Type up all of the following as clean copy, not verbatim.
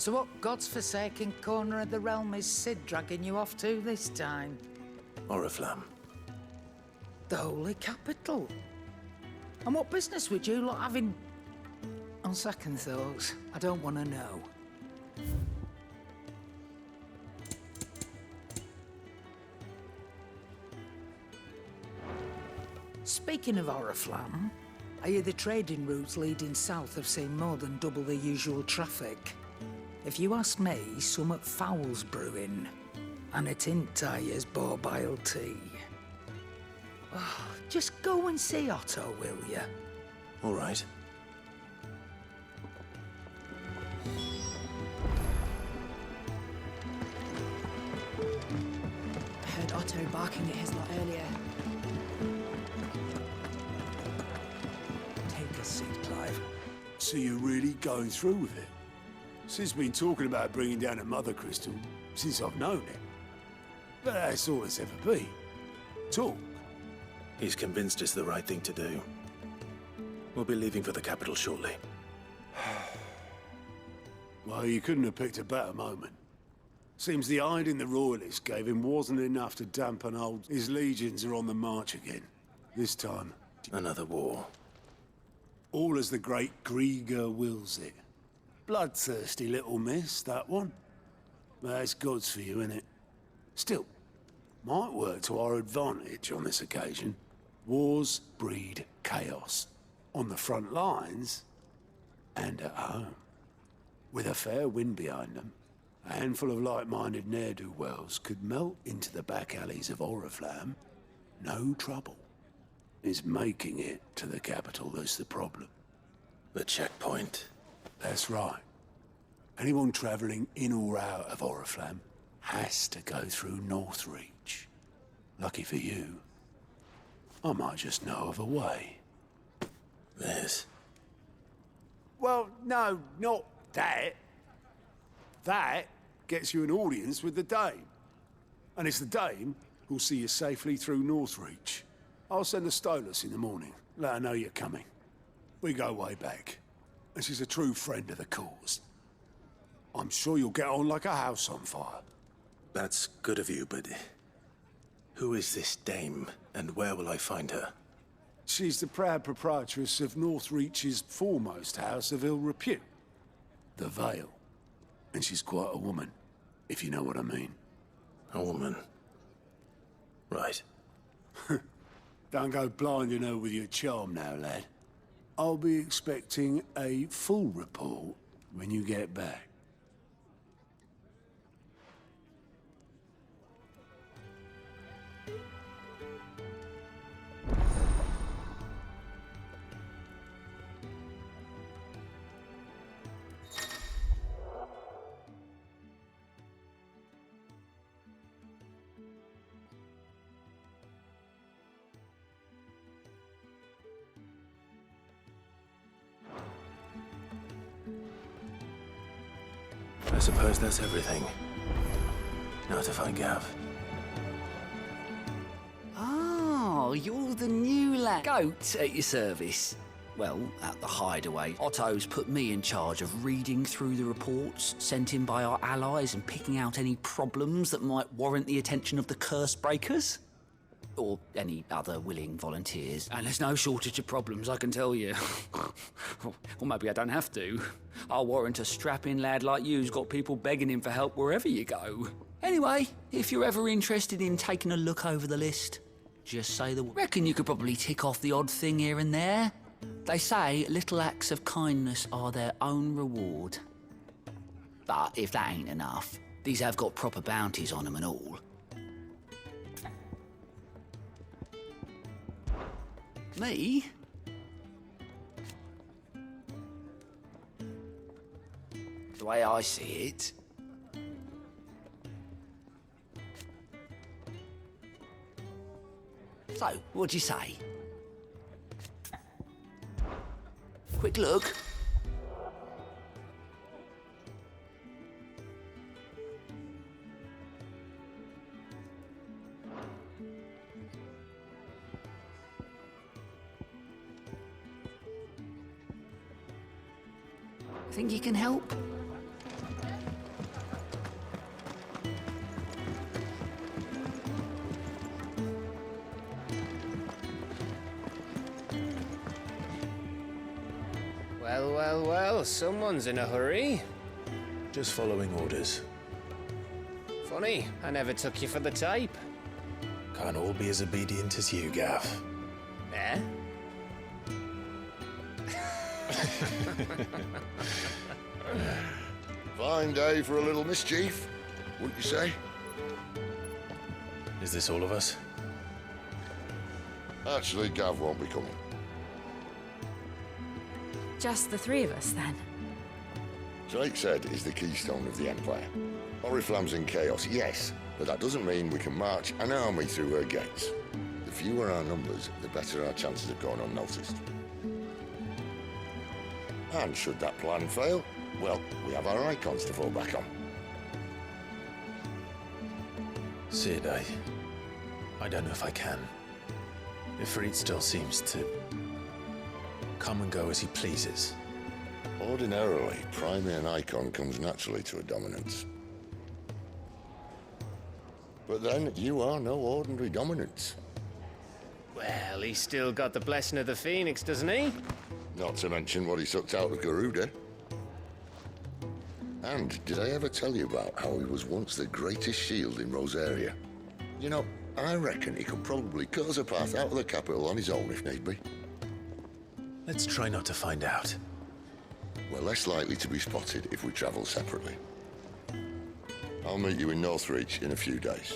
So what God's forsaken corner of the realm is Sid dragging you off to this time? Oriflamme. The Holy Capital. And what business would you lot have in... On second thoughts, I don't want to know. Speaking of Oriflamme, I hear the trading routes leading south have seen more than double the usual traffic. If you ask me, summat foul's brewing, and it ain't Tyre's borbile tea. Oh, just go and see Otto, will you? All right. I heard Otto barking at his lot earlier. Take a seat, Clive. So you're really going through with it? Sid's been talking about bringing down a mother crystal since I've known it. But that's all it's ever been. Talk. He's convinced it's the right thing to do. We'll be leaving for the capital shortly. Well, you couldn't have picked a better moment. Seems the hiding the Royalists gave him wasn't enough to dampen his legions are on the march again. This time. Another war. All as the great Grieger wills it. Bloodthirsty little miss, that one. That's God's for you, innit? Still, might work to our advantage on this occasion. Wars breed chaos. On the front lines, and at home. With a fair wind behind them, a handful of like-minded ne'er-do-wells could melt into the back alleys of Oriflamme. No trouble. It's making it to the capital that's the problem. The checkpoint. That's right. Anyone travelling in or out of Oriflamme has to go through Northreach. Lucky for you, I might just know of a way. Liz. Well, no, not that. That gets you an audience with the Dame. And it's the Dame who'll see you safely through Northreach. I'll send the Stolas in the morning, let her know you're coming. We go way back, and she's a true friend of the cause. I'm sure you'll get on like a house on fire. That's good of you, but... who is this dame, and where will I find her? She's the proud proprietress of Northreach's foremost house of ill repute, the Vale. And she's quite a woman, if you know what I mean. A woman. Right. Don't go blinding her with your charm now, lad. I'll be expecting a full report when you get back. I suppose that's everything. Now to find Gav. Oh, you're the new lad. Goat at your service. Well, at the hideaway, Otto's put me in charge of reading through the reports sent in by our allies and picking out any problems that might warrant the attention of the curse breakers. Or any other willing volunteers. And there's no shortage of problems, I can tell you. Or maybe I don't have to. I'll warrant a strapping lad like you's got people begging him for help wherever you go. Anyway, if you're ever interested in taking a look over the list, just say the word. Reckon you could probably tick off the odd thing here and there. They say little acts of kindness are their own reward. But if that ain't enough, these have got proper bounties on them and all. Me? The way I see it... So, what'd you say? Quick look. Think you can help? Well, someone's in a hurry. Just following orders. Funny, I never took you for the type. Can't all be as obedient as you, Gav. Eh? Fine day for a little mischief, wouldn't you say? Is this all of us? Actually, Gav won't be coming. Just the three of us, then? Drake said is the keystone of the Empire. Oriflamme's in chaos, yes, but that doesn't mean we can march an army through her gates. The fewer our numbers, the better our chances of going unnoticed. And should that plan fail, well, we have our icons to fall back on. Sid, I don't know if I can. Ifrit still seems to come and go as he pleases. Ordinarily, priming an icon comes naturally to a dominance. But then, you are no ordinary dominance. Well, he's still got the blessing of the Phoenix, doesn't he? Not to mention what he sucked out of Garuda. And did I ever tell you about how he was once the greatest shield in Rosaria? You know, I reckon he could probably cut us a path out of the capital on his own if need be. Let's try not to find out. We're less likely to be spotted if we travel separately. I'll meet you in Northreach in a few days.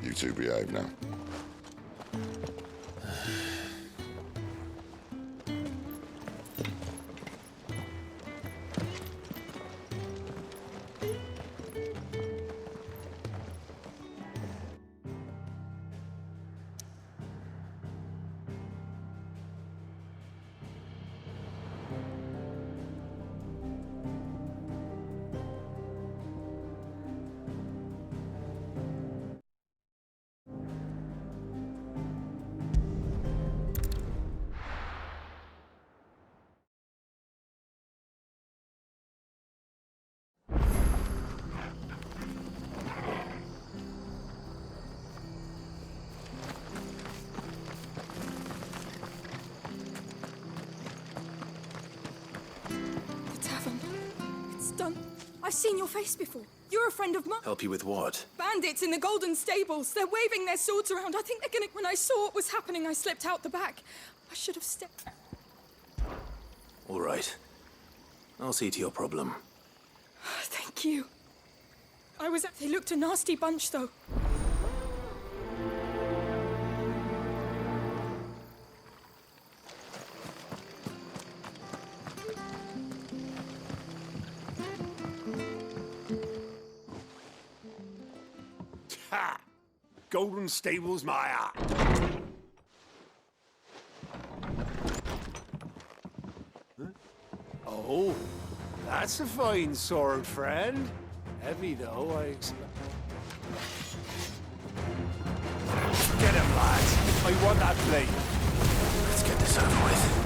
You two behave now. Done. I've seen your face before. You're a friend of mine. Help you with what? Bandits in the Golden Stables. They're waving their swords around. I think they're gonna... When I saw what was happening, I slipped out the back. I should have stepped... All right. I'll see to your problem. Thank you. They looked a nasty bunch, though. Ha! Golden Stables, my art. Huh? Oh, that's a fine sword, friend. Heavy, though, I expect. Get him, lads. I want that blade. Let's get this over with.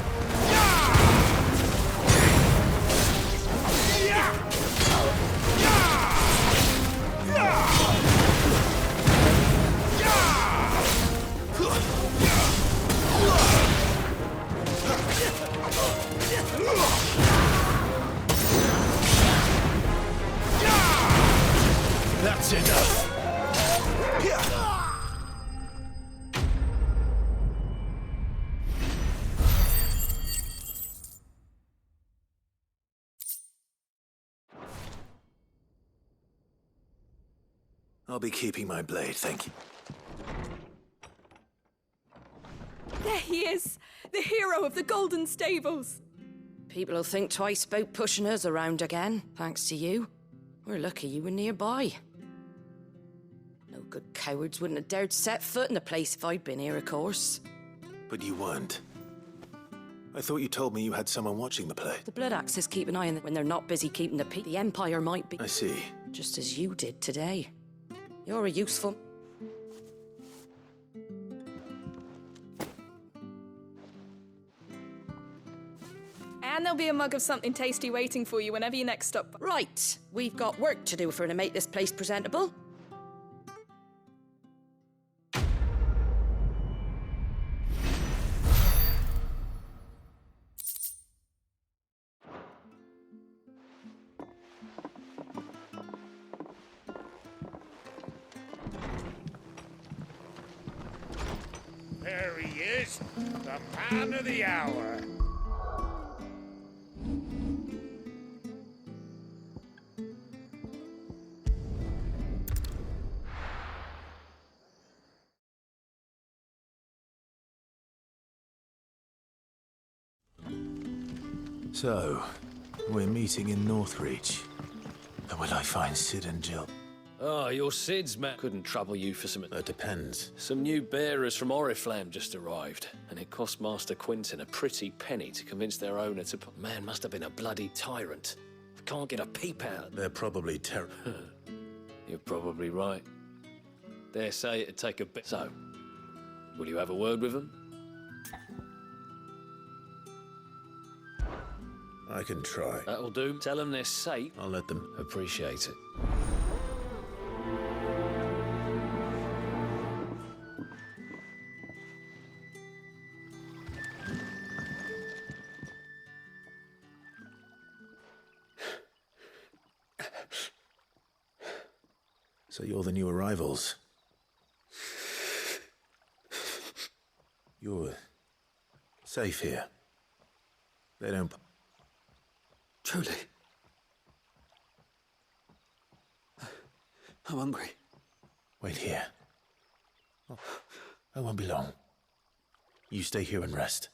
That's enough. I'll be keeping my blade, thank you. There he is, the hero of the Golden Stables. People will think twice about pushing us around again, thanks to you. We're lucky you were nearby. No good cowards wouldn't have dared set foot in the place if I'd been here, of course. But you weren't. I thought you told me you had someone watching the play. The Blood Axes keep an eye on them when they're not busy keeping the peace. The Empire might be... I see. Just as you did today. You're a useful... And there'll be a mug of something tasty waiting for you whenever you next stop. Right, we've got work to do to make this place presentable. There he is, the man of the hour. So, we're meeting in Northreach. And will I find Sid and Jill? Oh, you're Sid's man. Couldn't trouble you for some... That depends. Some new bearers from Oriflamme just arrived, and it cost Master Quinton a pretty penny to convince their owner to... Man must have been a bloody tyrant. Can't get a peep out. They're probably terrible. You're probably right. Dare say it'd take a bit... So, will you have a word with them? I can try. That'll do. Tell them they're safe. I'll let them. Appreciate it. So you're the new arrivals. You're safe here. They don't... Truly. I'm hungry. Wait here. I won't be long. You stay here and rest.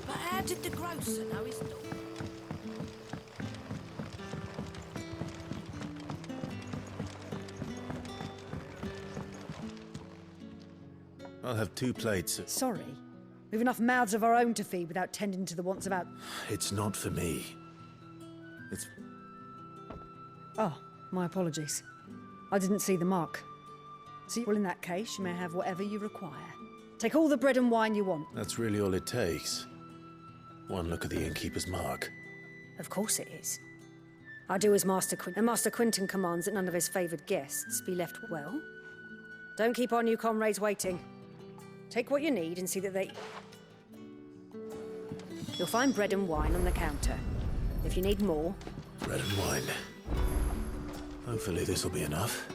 But how did the grocer know his daughter? I'll have 2 plates. Sorry. We've enough mouths of our own to feed without tending to the wants of our... It's not for me. It's... Oh, my apologies. I didn't see the mark. See, well, in that case, you may have whatever you require. Take all the bread and wine you want. That's really all it takes. One look at the innkeeper's mark. Of course it is. I do as Master Quinton, and Master Quinton commands that none of his favoured guests be left well. Don't keep our new comrades waiting. Take what you need and see that they... You'll find bread and wine on the counter. If you need more... Bread and wine. Hopefully this'll be enough.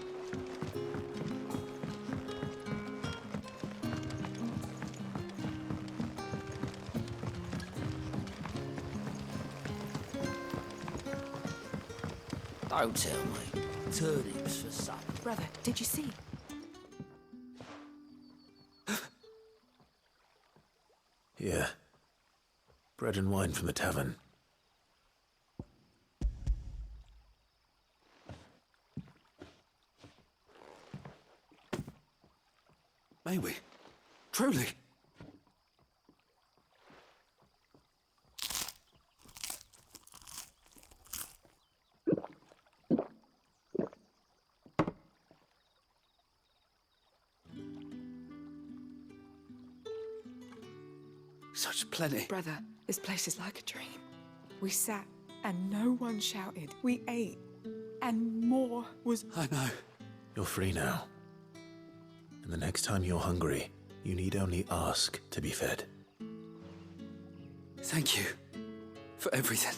Don't tell me. Turnips for supper. Brother, did you see? Yeah. Bread and wine from the tavern. May we? Truly? Such plenty. Brother, this place is like a dream. We sat and no one shouted. We ate and more was... I know. You're free now. And the next time you're hungry, you need only ask to be fed. Thank you for everything.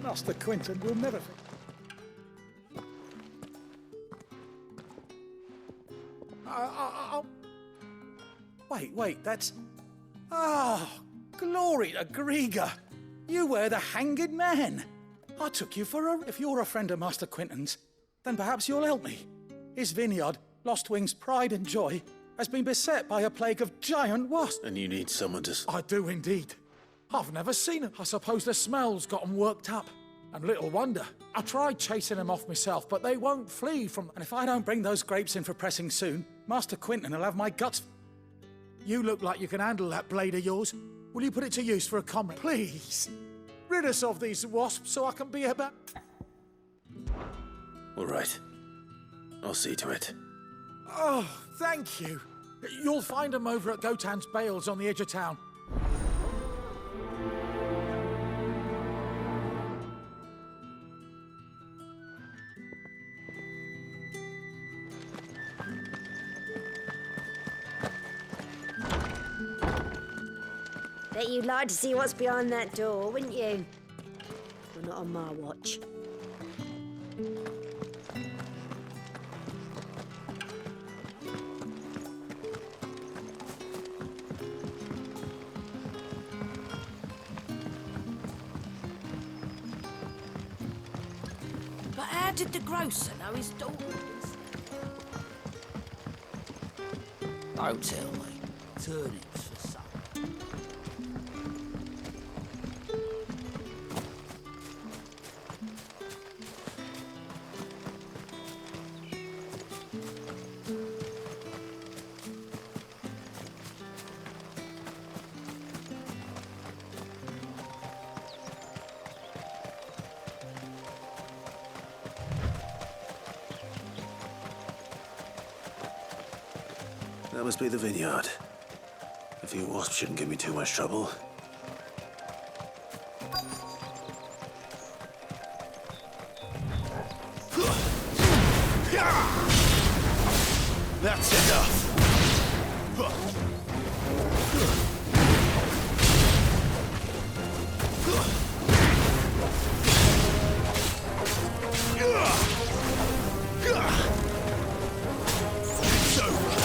Master Quinton will never... Wait, that's... Oh, glory to Grieger! You were the hanged man! I took you for a... If you're a friend of Master Quinton's, then perhaps you'll help me. His vineyard, Lostwing's pride and joy, has been beset by a plague of giant wasps. And you need someone to... I do indeed. I've never seen it. I suppose the smell's got 'em worked up. And little wonder. I tried chasing them off myself, but they won't flee from... And if I don't bring those grapes in for pressing soon, Master Quinton will have my guts... You look like you can handle that blade of yours. Will you put it to use for a comrade? Please! Rid us of these wasps so I can be about... All right. I'll see to it. Oh, thank you. You'll find them over at Gotan's Bales on the edge of town. Bet you'd like to see what's behind that door, wouldn't you? Well, not on my watch. But how did the grocer know his daughters? Don't tell me. Turnips for supper. That must be the vineyard. A few wasps shouldn't give me too much trouble. That's enough! It's over!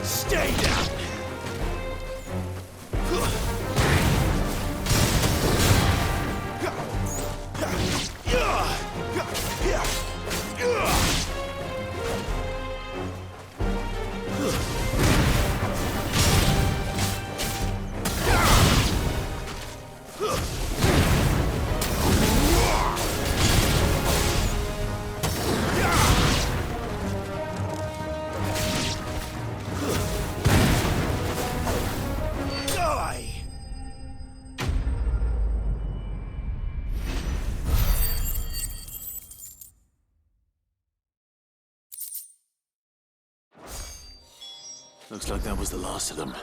Stay down! Looks like that was the last of them.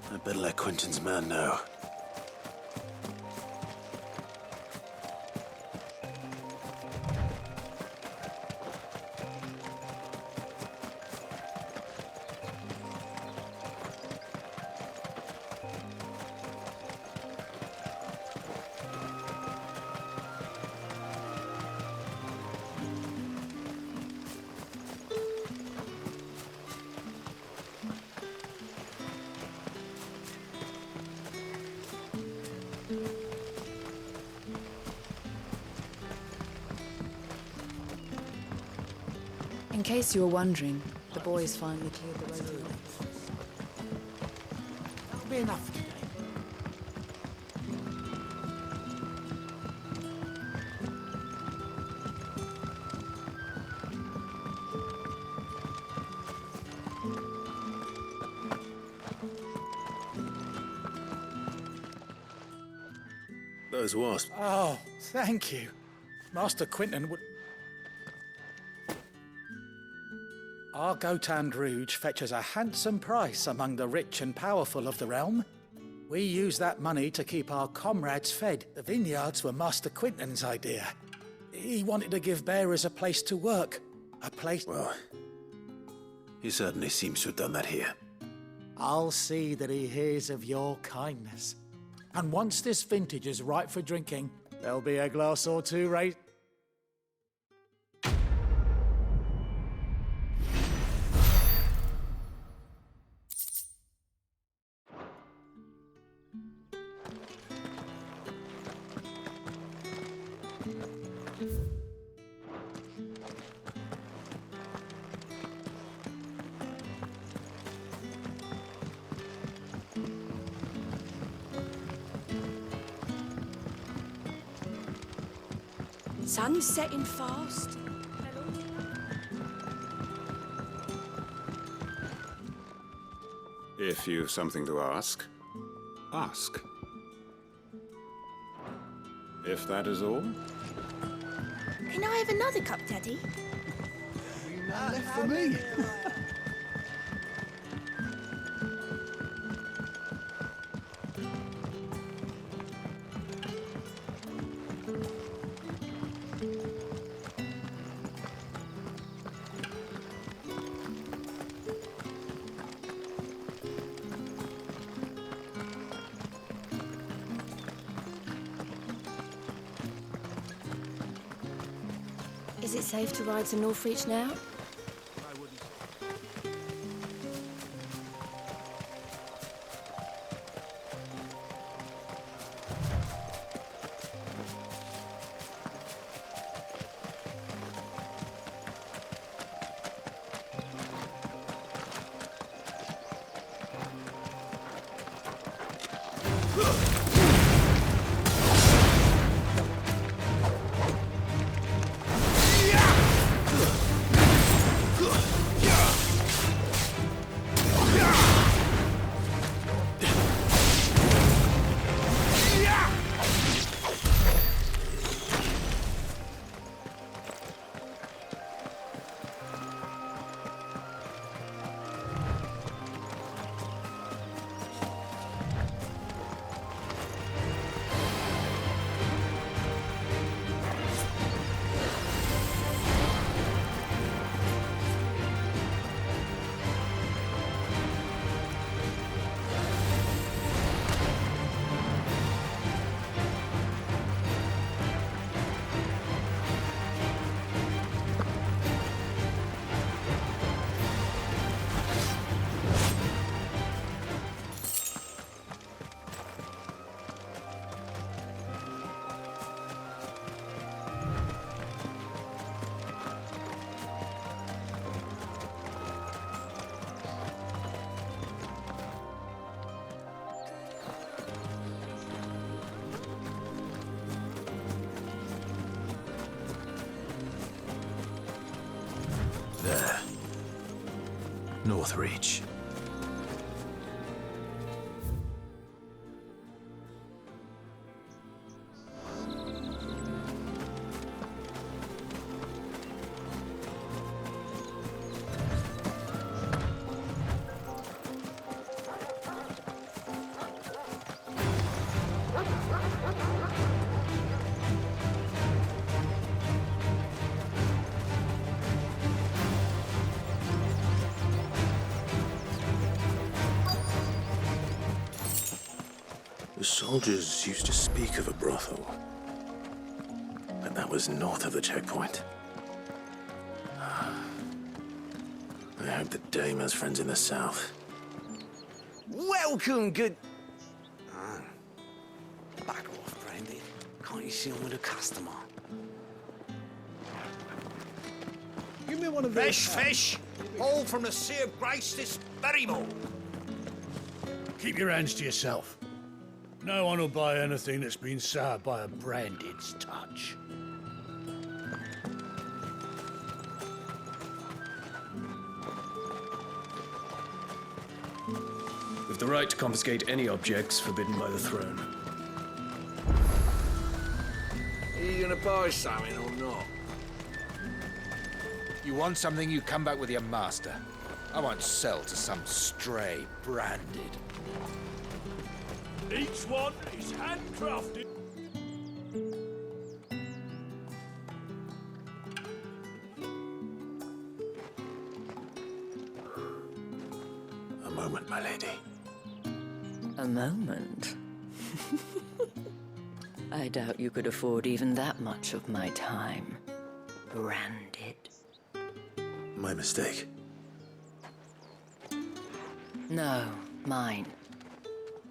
I'd better let Quentin's man know. In case you were wondering, the boys finally cleared the road. That'll be enough today. Those wasps. Oh, thank you. Master Quentin would... Our Gotan Rouge fetches a handsome price among the rich and powerful of the realm. We use that money to keep our comrades fed. The vineyards were Master Quentin's idea. He wanted to give bearers a place to work. A place... Well, he certainly seems to have done that here. I'll see that he hears of your kindness. And once this vintage is ripe for drinking, there'll be a glass or two raised. sun's setting fast. If you've something to ask, ask. If that is all. Can I have another cup, Daddy? Left for me. Is it safe to ride to Northreach now? There. Northreach. The soldiers used to speak of a brothel, but that was north of the checkpoint. I hope the dame has friends in the south. Welcome, good... Back off, Brandy. Can't you see I'm with a customer? Give me one of Fresh fish, all from the sea of grace this very morning. Keep your hands to yourself. No one will buy anything that's been soured by a branded's touch. With the right to confiscate any objects forbidden by the throne. Are you gonna buy something or not? You want something, you come back with your master. I won't sell to some stray branded. Each one is handcrafted. A moment, my lady. A moment? I doubt you could afford even that much of my time. Branded. My mistake. No, mine.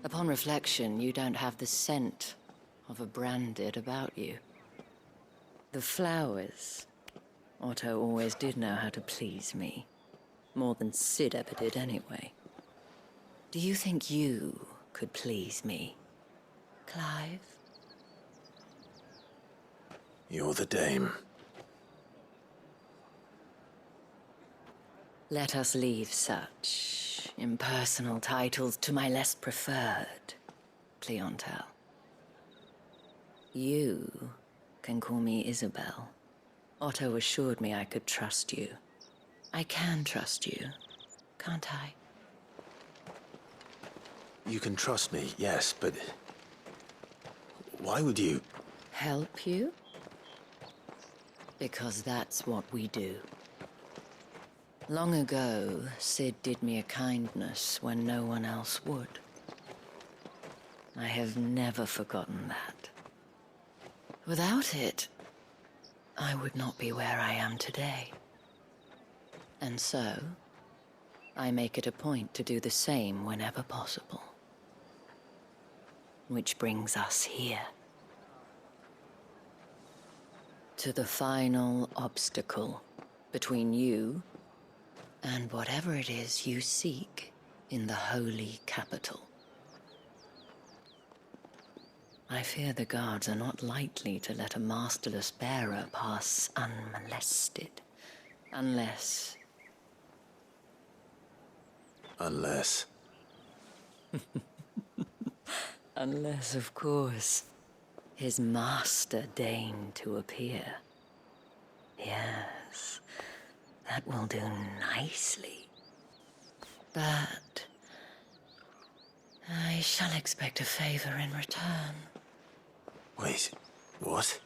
Upon reflection, you don't have the scent of a branded about you. The flowers. Otto always did know how to please me. More than Sid ever did anyway. Do you think you could please me, Clive? You're the dame. Let us leave such impersonal titles to my less preferred clientele. You can call me Isabel. Otto assured me I could trust you. I can trust you, can't I? You can trust me, yes, but... why would you... Help you? Because that's what we do. Long ago, Sid did me a kindness when no one else would. I have never forgotten that. Without it, I would not be where I am today. And so, I make it a point to do the same whenever possible. Which brings us here. To the final obstacle between you and whatever it is you seek in the holy capital. I fear the guards are not likely to let a masterless bearer pass unmolested. Unless... Unless... Unless, of course, his master deigned to appear. Yes, that will do nicely. But I shall expect a favor in return. Wait, what?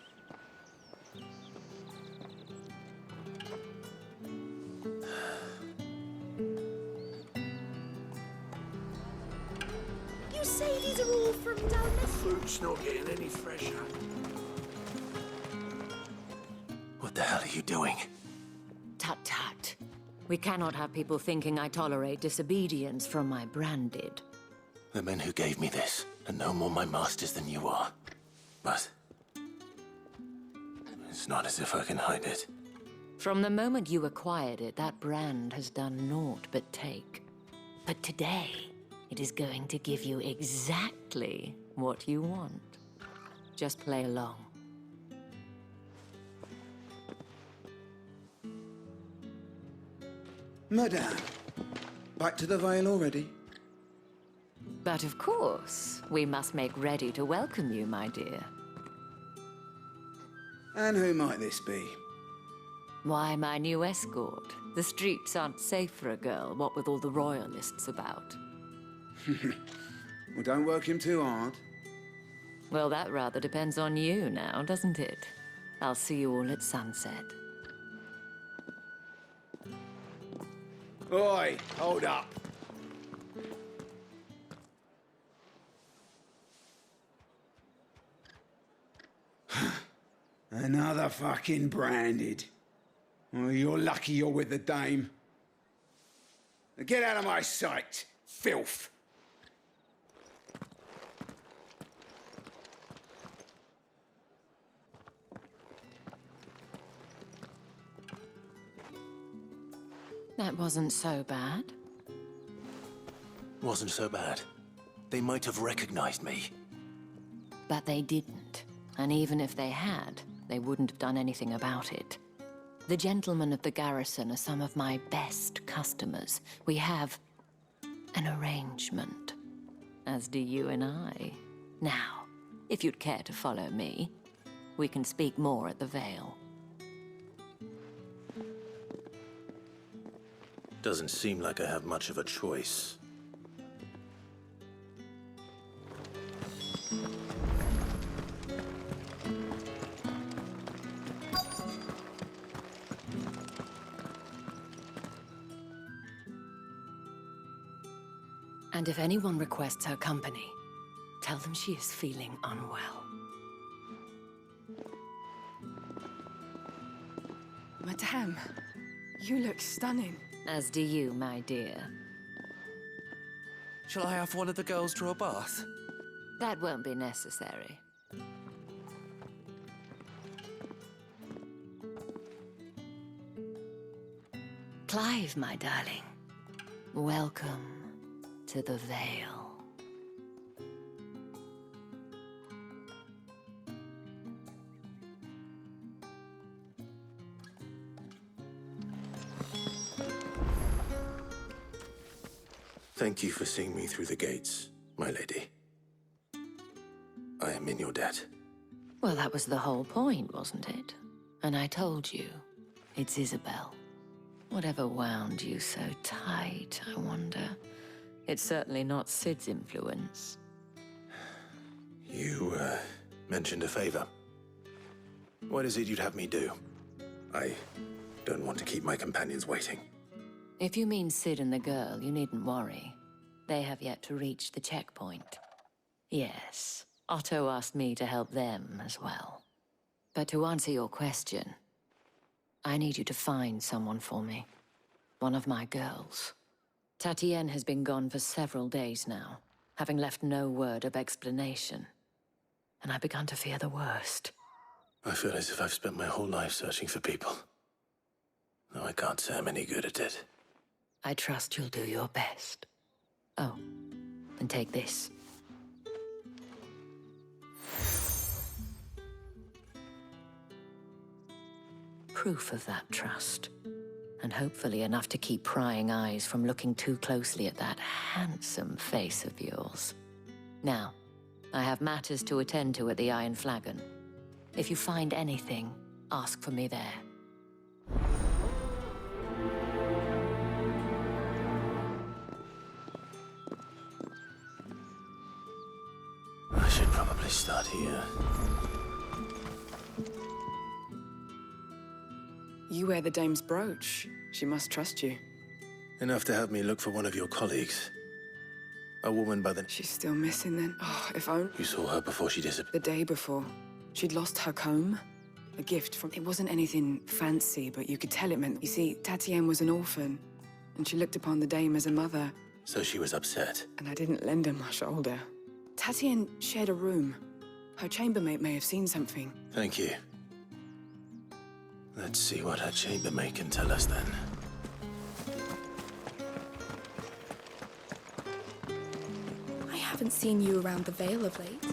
You say these are all from down the... Fruit's not getting any fresher. What the hell are you doing? Tut-tut. We cannot have people thinking I tolerate disobedience from my branded. The men who gave me this are no more my masters than you are. But... it's not as if I can hide it. From the moment you acquired it, that brand has done naught but take. But today, it is going to give you exactly what you want. Just play along. Madame, back to the Vale already? But of course, we must make ready to welcome you, my dear. And who might this be? Why, my new escort. The streets aren't safe for a girl, what with all the royalists about. Well, don't work him too hard. Well, that rather depends on you now, doesn't it? I'll see you all at sunset. Oi, hold up. Another fucking branded. Well, you're lucky you're with the dame. Now get out of my sight, filth. That wasn't so bad. Wasn't so bad. They might have recognized me. But they didn't. And even if they had, they wouldn't have done anything about it. The gentlemen of the garrison are some of my best customers. We have an arrangement, as do you and I. Now, if you'd care to follow me, we can speak more at the Vale. Doesn't seem like I have much of a choice. And if anyone requests her company, tell them she is feeling unwell. Madame, you look stunning. As do you, my dear. Shall I have one of the girls draw a bath? That won't be necessary. Clive, my darling. Welcome to the Vale. Thank you for seeing me through the gates, my lady. I am in your debt. Well, that was the whole point, wasn't it? And I told you, it's Isabel. Whatever wound you so tight, I wonder. It's certainly not Sid's influence. You, mentioned a favor. What is it you'd have me do? I don't want to keep my companions waiting. If you mean Sid and the girl, you needn't worry. They have yet to reach the checkpoint. Yes, Otto asked me to help them as well. But to answer your question, I need you to find someone for me. One of my girls. Tatienne has been gone for several days now, having left no word of explanation. And I've begun to fear the worst. I feel as if I've spent my whole life searching for people. Though I can't say I'm any good at it. I trust you'll do your best. Oh, and take this. Proof of that trust. And hopefully enough to keep prying eyes from looking too closely at that handsome face of yours. Now, I have matters to attend to at the Iron Flagon. If you find anything, ask for me there. I should probably start here. You wear the dame's brooch. She must trust you. Enough to help me look for one of your colleagues. A woman by the... She's still missing then. Oh, if only... You saw her before she disappeared? The day before. She'd lost her comb. A gift from... It wasn't anything fancy, but you could tell it meant... You see, Tatienne was an orphan, and she looked upon the dame as a mother. So she was upset. And I didn't lend her my shoulder. Tatienne shared a room. Her chambermaid may have seen something. Thank you. Let's see what her chambermaid can tell us then. I haven't seen you around the Vale of late.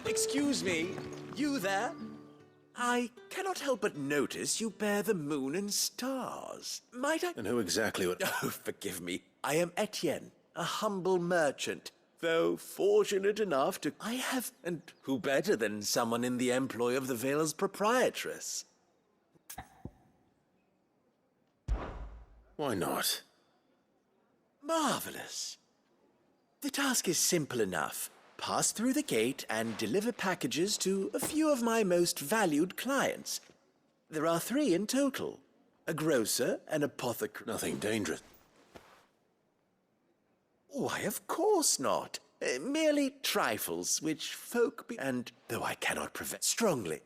Excuse me, you there? I cannot help but notice you bear the moon and stars. Might I? And who exactly would... Oh, forgive me. I am Etienne, a humble merchant. Though fortunate enough to... I have... And who better than someone in the employ of the Vale's proprietress? Why not? Marvelous. The task is simple enough. Pass through the gate and deliver packages to a few of my most valued clients. There are 3 in total. A grocer, an apothecary... Nothing dangerous. Why, of course not. Merely trifles, which folk be... And, though I cannot prevent strongly...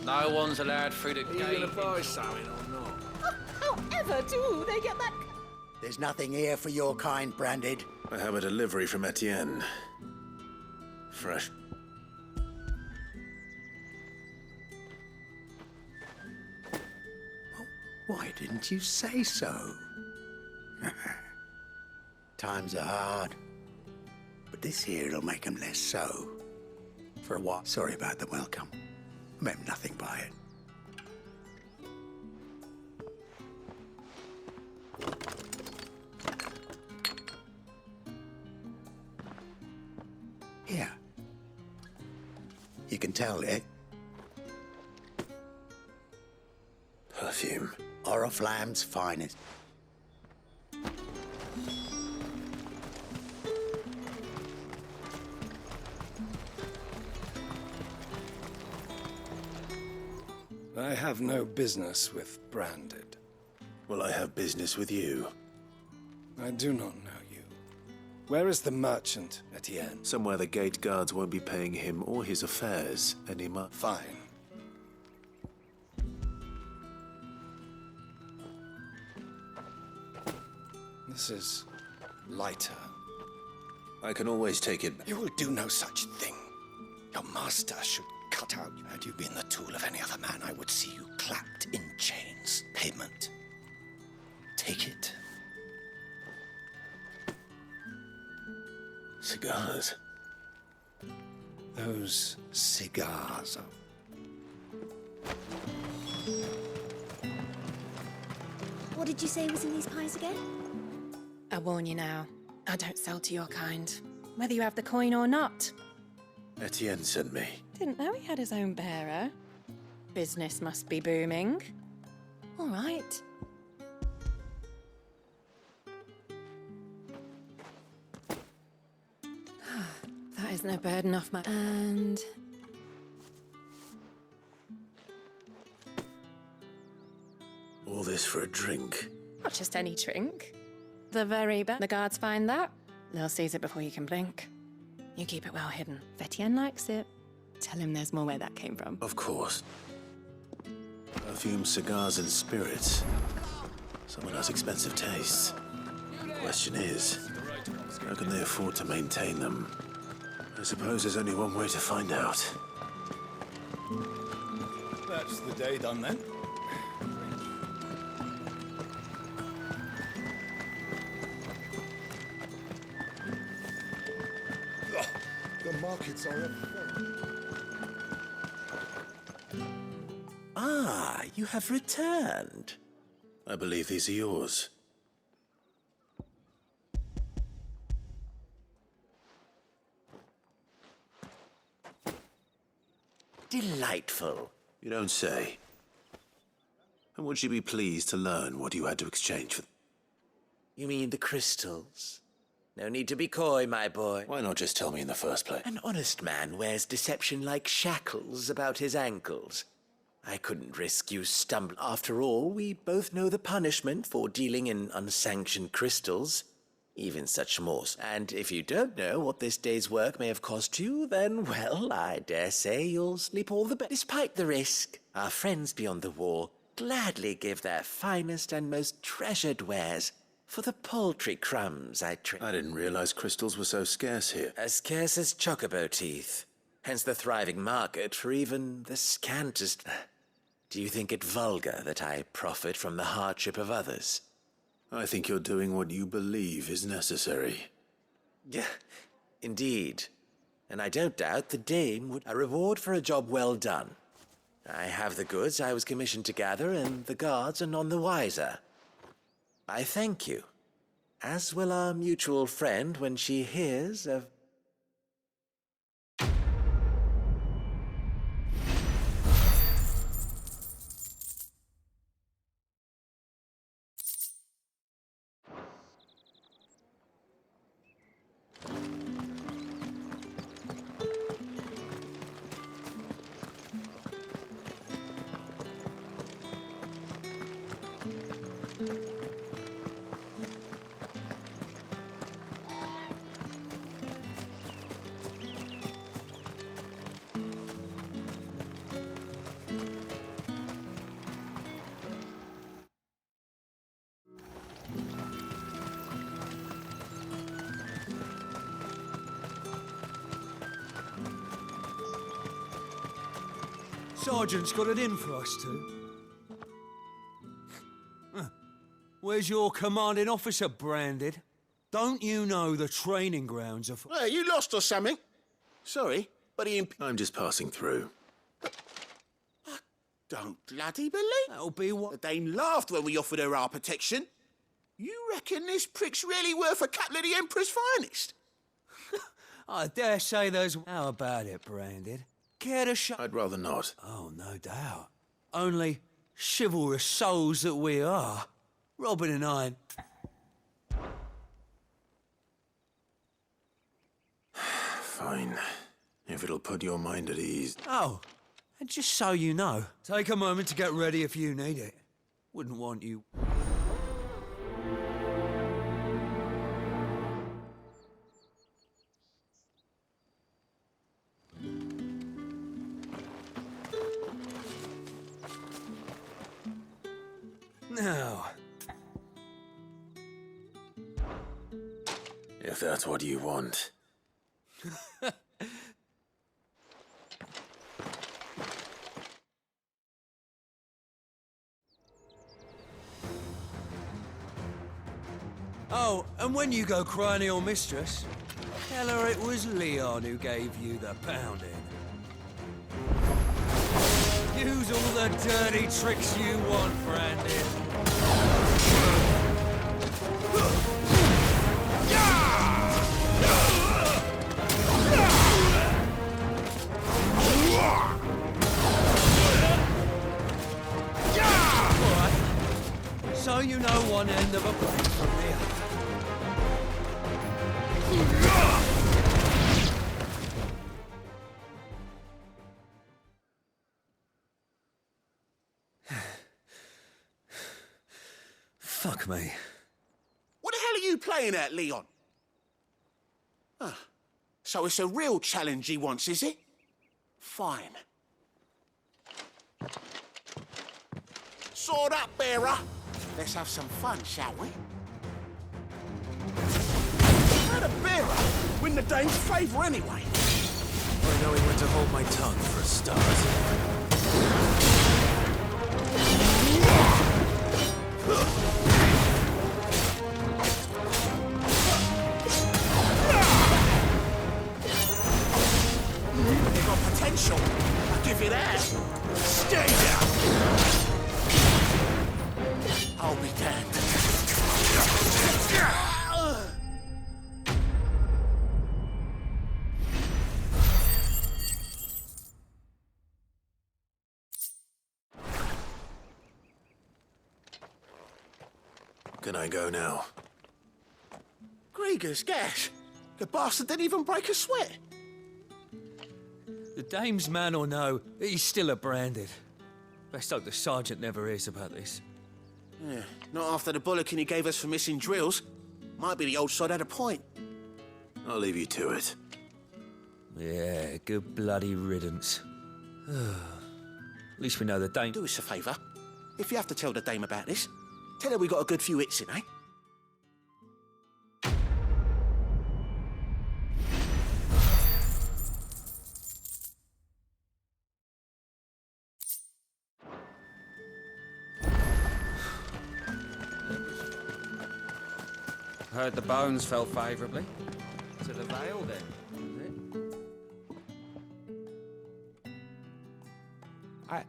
No one's allowed through the gate. Even if I something or not. However do they get that... There's nothing here for your kind, Branded. I have a delivery from Etienne. Fresh. Why didn't you say so? Times are hard. But this here'll make them less so. For a while. Sorry about the welcome. Meant nothing by it. Here. You can tell, eh? Perfume. Oriflamme's finest. I have no business with Branded. Well, I have business with you. I do not know you. Where is the merchant, Etienne? Somewhere the gate guards won't be paying him or his affairs anymore. Fine. This is lighter. I can always take it. You will do no such thing. Your master should cut out. Had you been the tool of any other man, I would see you clapped in chains. Payment. Take it. Cigars. Those cigars are... What did you say was in these pies again? I warn you now, I don't sell to your kind, whether you have the coin or not. Etienne sent me. Didn't know he had his own bearer. Business must be booming. All right. That is no burden off my... And... All this for a drink. not just any drink. The very best. The guards find that, they'll seize it before you can blink. You keep it well hidden. Vetienne likes it. Tell him there's more where that came from. Of course. Perfume, cigars, and spirits. Someone has expensive tastes. The question is, how can they afford to maintain them? I suppose there's only one way to find out. That's the day done then. The markets are up. Ah, you have returned. I believe these are yours. Delightful. You don't say. And would you be pleased to learn what you had to exchange for? You mean the crystals? No need to be coy, my boy. Why not just tell me in the first place? An honest man wears deception like shackles about his ankles. I couldn't risk you stumbling. After all, we both know the punishment for dealing in unsanctioned crystals, even such morsels. And if you don't know what this day's work may have cost you, then, well, I dare say you'll sleep all the better. Despite the risk, our friends beyond the wall gladly give their finest and most treasured wares for the paltry crumbs I trade. I didn't realize crystals were so scarce here. As scarce as chocobo teeth. Hence the thriving market for even the scantest... Do you think it vulgar that I profit from the hardship of others? I think you're doing what you believe is necessary. Yeah, indeed. And I don't doubt the dame would... A reward for a job well done. I have the goods I was commissioned to gather, and the guards are none the wiser. I thank you, as will our mutual friend when she hears of... Sergeant's got it in for us two. Where's your commanding officer, Branded? Don't you know the training grounds are for... Hey, you lost or something? Sorry, but I'm just passing through. I don't bloody believe... That'll be what... The Dame laughed when we offered her our protection. You reckon this prick's really worth a couple of the Emperor's finest? I dare say there's... How about it, Branded? Care to show... I'd rather not. Oh, no doubt. Only chivalrous souls that we are. Robin and I... Fine. If it'll put your mind at ease. Oh, and just so you know, take a moment to get ready if you need it. Wouldn't want you... Now, If that's what you want. Oh, and when you go crying to your mistress, tell her it was Leon who gave you the pounding. Use all the dirty tricks you want, Brandon. Alright. So you know one end of a blade from the other. Fuck me. What the hell are you playing at, Leon? Ah, so it's a real challenge he wants, is it? Fine. Sword up, bearer. Let's have some fun, shall we? How'd a bearer win the dame's favour anyway? By knowing when to hold my tongue for a start. They've got potential. I'll give you that. Stay down. I'll be damned. Can I go now? Grieger's gas. The bastard didn't even break a sweat. The dame's man or no, he's still a branded. Best hope the sergeant never hears about this. Yeah, not after the bullocking he gave us for missing drills. Might be the old sod had a point. I'll leave you to it. Yeah, good bloody riddance. At least we know the dame... Do us a favour. If you have to tell the dame about this, tell her we got a good few hits in, eh? Heard the bones fell favourably. To the Vale, then,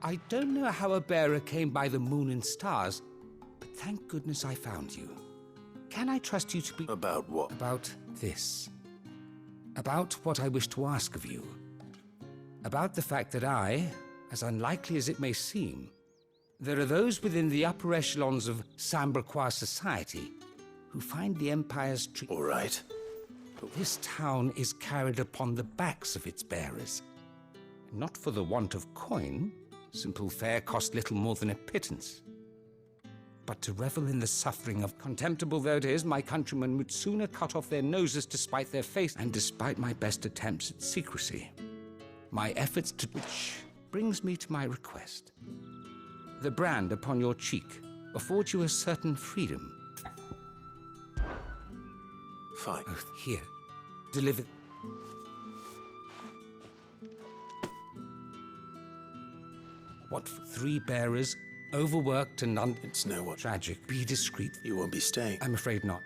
I don't know how a bearer came by the moon and stars, but thank goodness I found you. Can I trust you to be... About what? About this. About what I wish to ask of you. About the fact that I, as unlikely as it may seem, there are those within the upper echelons of Samberquois society who find the Empire's treat... All right. This town is carried upon the backs of its bearers. Not for the want of coin. Simple fare cost little more than a pittance. But to revel in the suffering of contemptible though it is, my countrymen would sooner cut off their noses to spite their face, and despite my best attempts at secrecy. My efforts to... Which brings me to my request. The brand upon your cheek affords you a certain freedom. Fine. Here. Deliver... What for 3 bearers, overworked and It's no what. tragic. Be discreet. You won't be staying. I'm afraid not.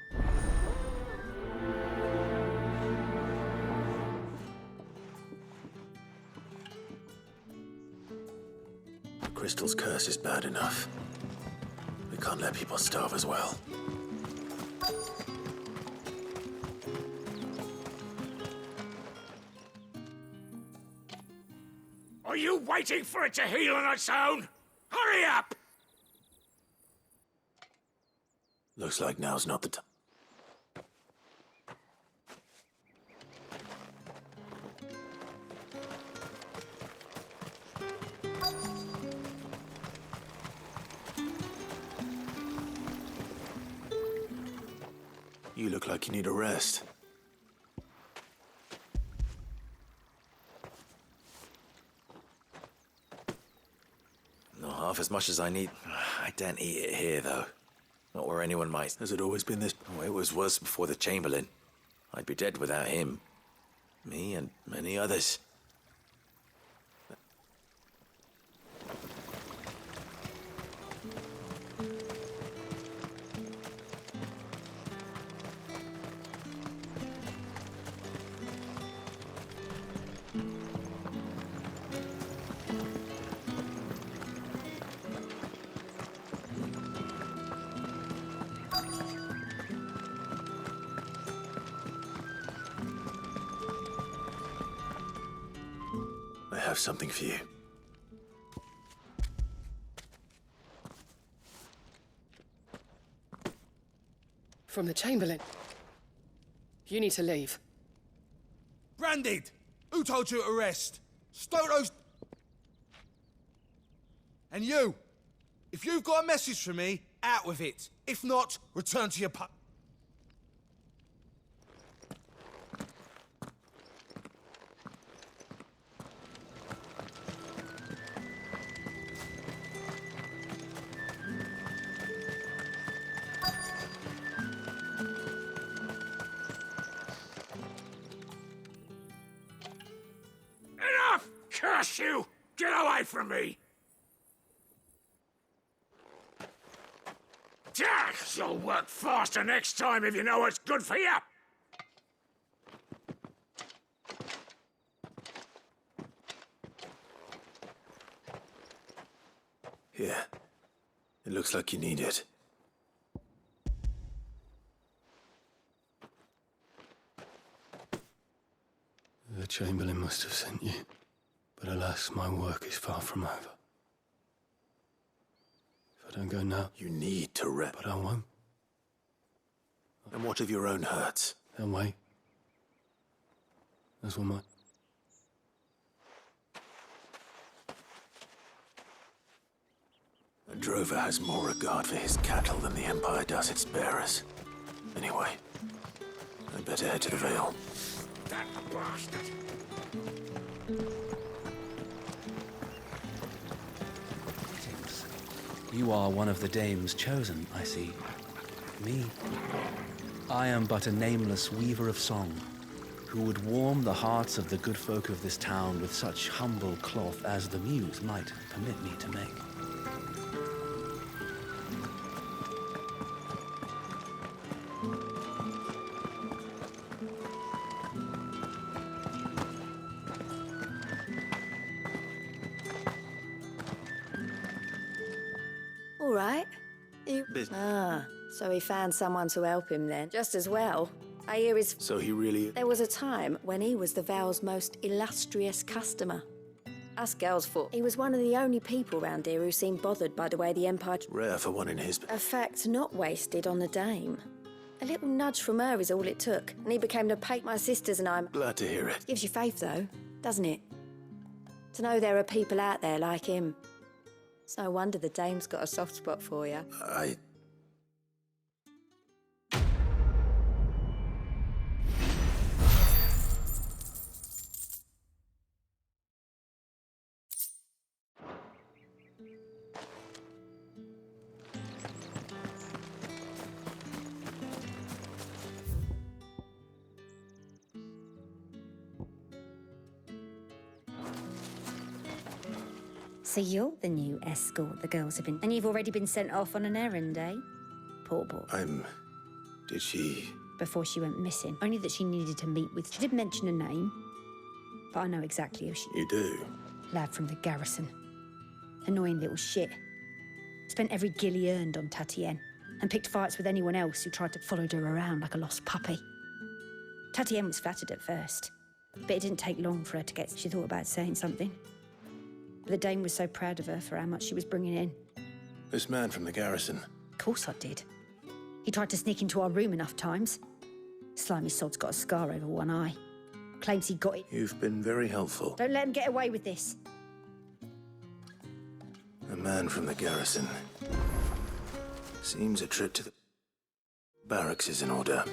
The crystal's curse is bad enough. We can't let people starve as well. Are you waiting for it to heal on its own? Hurry up! Looks like now's not the time. You look like you need a rest. Not half as much as I need. I daren't eat it here, though. Not where anyone might. Has it always been this? Oh, it was worse before the Chamberlain. I'd be dead without him. Me and many others. I have something for you. From the Chamberlain. You need to leave. Branded! Who told you to rest? Stoke those... And you! If you've got a message for me, out with it. If not, return to your Enough! Curse you! Get away from me! You'll work faster next time if you know what's good for you! Here. It looks like you need it. The Chamberlain must have sent you, but alas, my work is far from over. If I don't go now... You need to rest. But I won't. And what of your own hurts? They'll wait. As will mine. A drover has more regard for his cattle than the Empire does its bearers. Anyway, I'd better head to the Vale. That bastard! You are one of the dames chosen, I see. Me? I am but a nameless weaver of song, who would warm the hearts of the good folk of this town with such humble cloth as the muse might permit me to make. All right. Ah, so he found someone to help him then. Just as well. I hear his... So he really... There was a time when he was the Vale's most illustrious customer. Us girls thought he was one of the only people round here who seemed bothered by the way the Empire... Rare for one in his... A fact not wasted on the dame. A little nudge from her is all it took, and he became the pate my sisters and I'm... Glad to hear it. Gives you faith, though, doesn't it? To know there are people out there like him. It's no wonder the dame's got a soft spot for you. So you're the new escort the girls have been... And you've already been sent off on an errand, eh? Poor boy. Did she... Before she went missing. Only that she needed to meet with... She did mention a name, but I know exactly who she... You do? Lad from the garrison. Annoying little shit. Spent every guil he earned on Tatienne, and picked fights with anyone else who tried to follow her around like a lost puppy. Tatienne was flattered at first, but it didn't take long for her to get... She thought about saying something. The dame was so proud of her for how much she was bringing in. This man from the garrison? Of course I did. He tried to sneak into our room enough times. Slimy sod's got a scar over one eye. Claims he got it. You've been very helpful. Don't let him get away with this. A man from the garrison. Seems a trip to the barracks is in order.